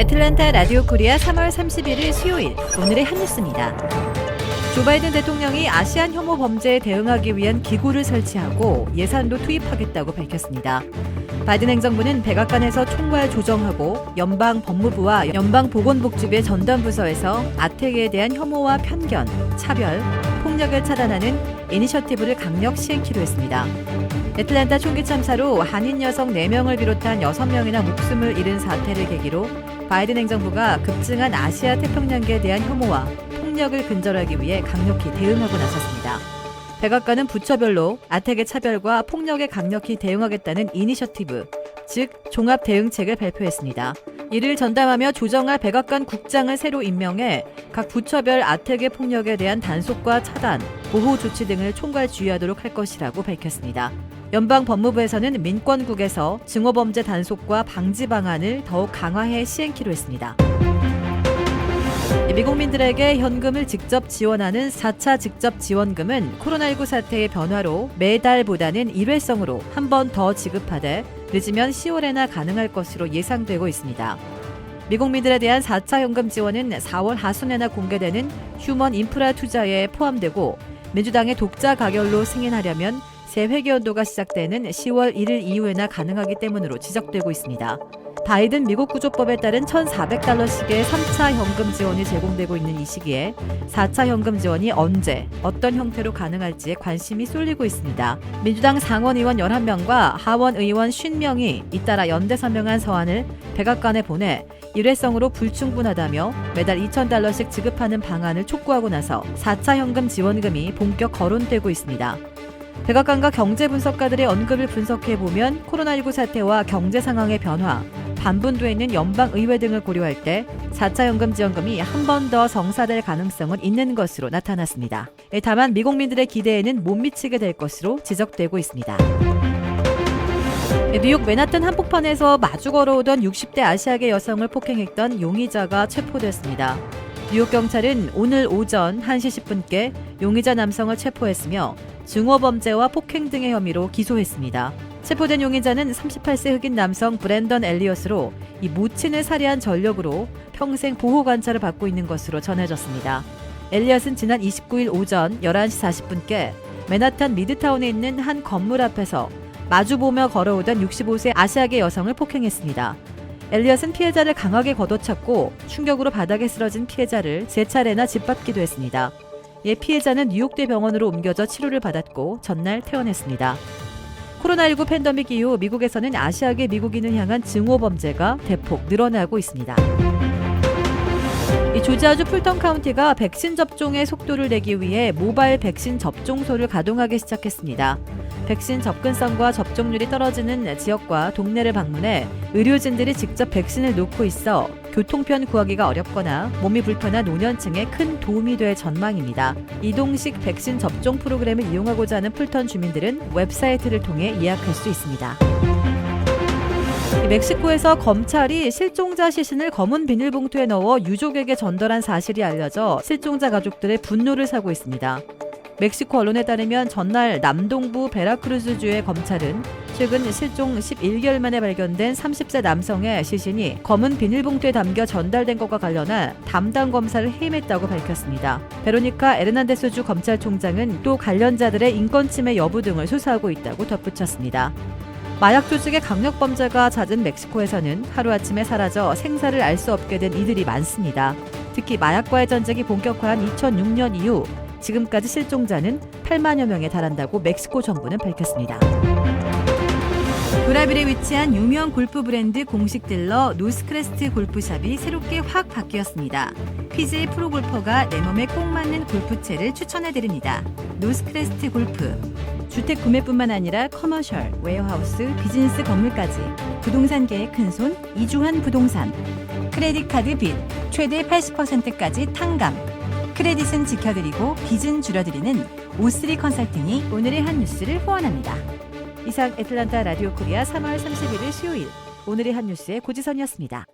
애틀랜타 라디오 코리아 3월 31일 수요일 오늘의 한 뉴스입니다. 조 바이든 대통령이 아시안 혐오 범죄에 대응하기 위한 기구를 설치하고 예산도 투입하겠다고 밝혔습니다. 바이든 행정부는 백악관에서 총괄 조정하고 연방 법무부와 연방 보건복지부의 전담 부서에서 아태계에 대한 혐오와 편견, 차별, 폭력을 차단하는 이니셔티브를 강력 시행키로 했습니다. 애틀랜타 총기 참사로 한인 여성 4명을 비롯한 6명이나 목숨을 잃은 사태를 계기로 바이든 행정부가 급증한 아시아 태평양계에 대한 혐오와 폭력을 근절하기 위해 강력히 대응하고 나섰습니다. 백악관은 부처별로 아태계 차별과 폭력에 강력히 대응하겠다는 이니셔티브, 즉 종합 대응책을 발표했습니다. 이를 전담하며 조정할 백악관 국장을 새로 임명해 각 부처별 아태계 폭력에 대한 단속과 차단, 보호 조치 등을 총괄 주의하도록 할 것이라고 밝혔습니다. 연방 법무부에서는 민권국에서 증오범죄 단속과 방지 방안을 더욱 강화해 시행키로 했습니다. 미국민들에게 현금을 직접 지원하는 4차 직접 지원금은 코로나19 사태의 변화로 매달보다는 일회성으로 한 번 더 지급하되 늦으면 10월에나 가능할 것으로 예상되고 있습니다. 미국민들에 대한 4차 현금 지원은 4월 하순에나 공개되는 휴먼 인프라 투자에 포함되고 민주당의 독자 가결로 승인하려면 새 회계연도가 시작되는 10월 1일 이후에나 가능하기 때문으로 지적되고 있습니다. 바이든 미국 구조법에 따른 $1,400씩의 3차 현금 지원이 제공되고 있는 이 시기에 4차 현금 지원이 언제, 어떤 형태로 가능할지에 관심이 쏠리고 있습니다. 민주당 상원의원 11명과 하원의원 50명이 잇따라 연대 서명한 서한을 백악관에 보내 일회성으로 불충분하다며 매달 $2,000씩 지급하는 방안을 촉구하고 나서 4차 현금 지원금이 본격 거론되고 있습니다. 백악관과 경제분석가들의 언급을 분석해보면 코로나19 사태와 경제 상황의 변화, 반분도에 있는 연방의회 등을 고려할 때 4차 현금 지원금이 한 번 더 성사될 가능성은 있는 것으로 나타났습니다. 다만 미국민들의 기대에는 못 미치게 될 것으로 지적되고 있습니다. 뉴욕 맨하튼 한복판에서 마주 걸어오던 60대 아시아계 여성을 폭행했던 용의자가 체포됐습니다. 뉴욕 경찰은 오늘 오전 1시 10분께 용의자 남성을 체포했으며 증오범죄와 폭행 등의 혐의로 기소했습니다. 체포된 용의자는 38세 흑인 남성 브랜던 엘리엇으로 이 모친을 살해한 전력으로 평생 보호관찰을 받고 있는 것으로 전해졌습니다. 엘리엇은 지난 29일 오전 11시 40분께 맨하탄 미드타운에 있는 한 건물 앞에서 마주보며 걸어오던 65세 아시아계 여성을 폭행했습니다. 엘리엇은 피해자를 강하게 걷어찼고 충격으로 바닥에 쓰러진 피해자를 3차례나 짓밟기도 했습니다. 이에 피해자는 뉴욕대 병원으로 옮겨져 치료를 받았고 전날 퇴원했습니다. 코로나19 팬데믹 이후 미국에서는 아시아계 미국인을 향한 증오범죄가 대폭 늘어나고 있습니다. 이 조지아주 풀턴 카운티가 백신 접종의 속도를 내기 위해 모바일 백신 접종소를 가동하기 시작했습니다. 백신 접근성과 접종률이 떨어지는 지역과 동네를 방문해 의료진들이 직접 백신을 놓고 있어 교통편 구하기가 어렵거나 몸이 불편한 노년층에 큰 도움이 될 전망입니다. 이동식 백신 접종 프로그램을 이용하고자 하는 풀턴 주민들은 웹사이트를 통해 예약할 수 있습니다. 멕시코에서 검찰이 실종자 시신을 검은 비닐봉투에 넣어 유족에게 전달한 사실이 알려져 실종자 가족들의 분노를 사고 있습니다. 멕시코 언론에 따르면 전날 남동부 베라크루즈주의 검찰은 최근 실종 11개월 만에 발견된 30세 남성의 시신이 검은 비닐봉투에 담겨 전달된 것과 관련한 담당 검사를 해임했다고 밝혔습니다. 베로니카 에르난데스주 검찰총장은 또 관련자들의 인권침해 여부 등을 수사하고 있다고 덧붙였습니다. 마약 조직의 강력범죄가 잦은 멕시코에서는 하루아침에 사라져 생사를 알 수 없게 된 이들이 많습니다. 특히 마약과의 전쟁이 본격화한 2006년 이후 지금까지 실종자는 8만여 명에 달한다고 멕시코 정부는 밝혔습니다. 도라빌에 위치한 유명 골프 브랜드 공식 딜러 노스크레스트 골프샵이 새롭게 확 바뀌었습니다. PGA 프로골퍼가 내 몸에 꼭 맞는 골프채를 추천해드립니다. 노스크레스트 골프. 주택 구매뿐만 아니라 커머셜, 웨어하우스, 비즈니스 건물까지 부동산계의 큰손 이주환 부동산. 크레딧 카드 빚 최대 80%까지 탕감. 크레딧은 지켜드리고 빚은 줄여드리는 O3 컨설팅이 오늘의 한 뉴스를 후원합니다. 이상 애틀랜타 라디오 코리아 3월 31일 수요일 오늘의 한 뉴스의 고지선이었습니다.